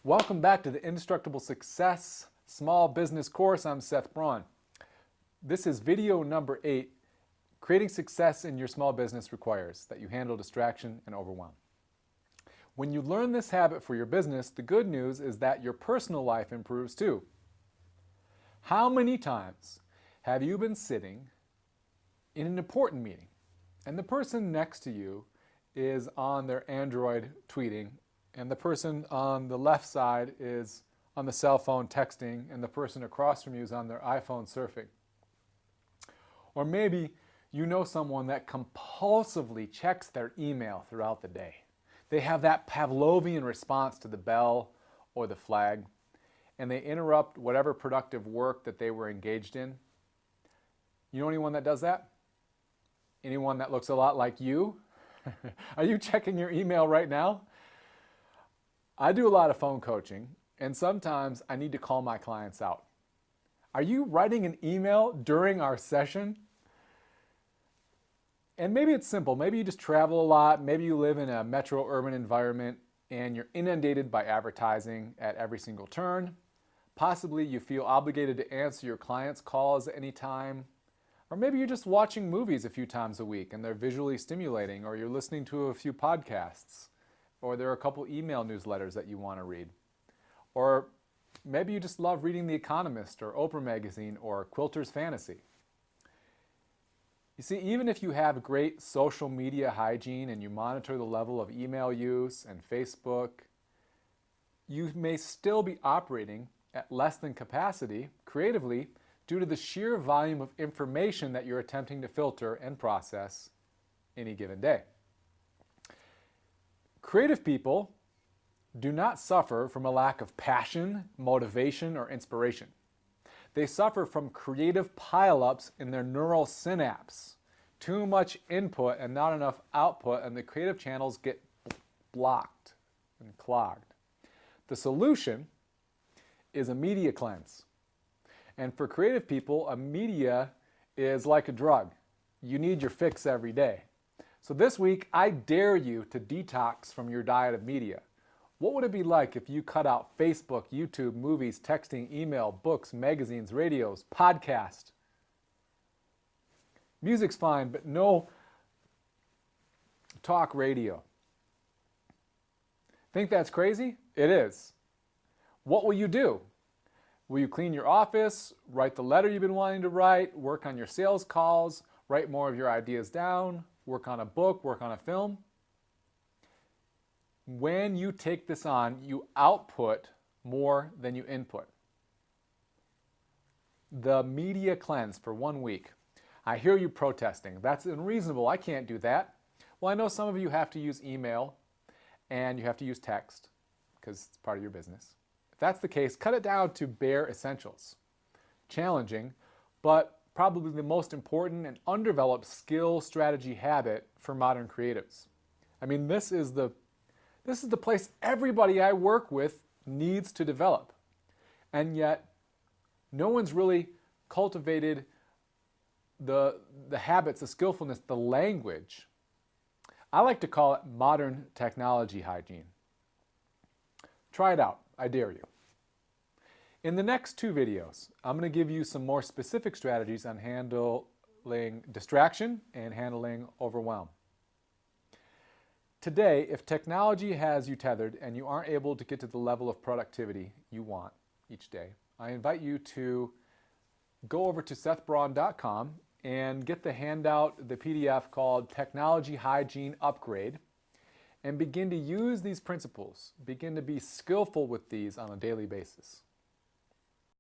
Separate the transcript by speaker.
Speaker 1: Welcome back to the Indestructible Success Small Business Course. I'm Seth Braun. This is video number 8. Creating success in your small business requires that you handle distraction and overwhelm. When you learn this habit for your business, the good news is that your personal life improves too. How many times have you been sitting in an important meeting and the person next to you is on their Android tweeting, and the person on the left side is on the cell phone texting, and the person across from you is on their iPhone surfing? Or maybe you know someone that compulsively checks their email throughout the day. They have that Pavlovian response to the bell or the flag, and they interrupt whatever productive work that they were engaged in. You know anyone that does that? Anyone that looks a lot like you? Are you checking your email right now? I do a lot of phone coaching, and sometimes I need to call my clients out. Are you writing an email during our session? And maybe it's simple. Maybe you just travel a lot. Maybe you live in a metro urban environment and you're inundated by advertising at every single turn. Possibly you feel obligated to answer your clients' calls at any time. Or maybe you're just watching movies a few times a week and they're visually stimulating, or you're listening to a few podcasts, or there are a couple email newsletters that you want to read. Or maybe you just love reading The Economist or Oprah Magazine or Quilter's Fantasy. You see, even if you have great social media hygiene and you monitor the level of email use and Facebook, you may still be operating at less than capacity creatively due to the sheer volume of information that you're attempting to filter and process any given day. Creative people do not suffer from a lack of passion, motivation, or inspiration. They suffer from creative pileups in their neural synapse. Too much input and not enough output, and the creative channels get blocked and clogged. The solution is a media cleanse. And for creative people, a media is like a drug. You need your fix every day. So this week, I dare you to detox from your diet of media. What would it be like if you cut out Facebook, YouTube, movies, texting, email, books, magazines, radios, podcasts? Music's fine, but no talk radio. Think that's crazy? It is. What will you do? Will you clean your office, write the letter you've been wanting to write, work on your sales calls, write more of your ideas down, work on a book, work on a film? When you take this on, you output more than you input. The media cleanse for 1 week. I hear you protesting. That's unreasonable. I can't do that. Well, I know some of you have to use email and you have to use text because it's part of your business. If that's the case, cut it down to bare essentials. Challenging, but probably the most important and undeveloped skill, strategy, habit for modern creatives. I mean, this is the place everybody I work with needs to develop. And yet, no one's really cultivated the habits, the skillfulness, the language. I like to call it modern technology hygiene. Try it out. I dare you. In the next 2 videos, I'm going to give you some more specific strategies on handling distraction and handling overwhelm. Today, if technology has you tethered and you aren't able to get to the level of productivity you want each day, I invite you to go over to sethbraun.com and get the handout, the PDF called Technology Hygiene Upgrade, and begin to use these principles. Begin to be skillful with these on a daily basis.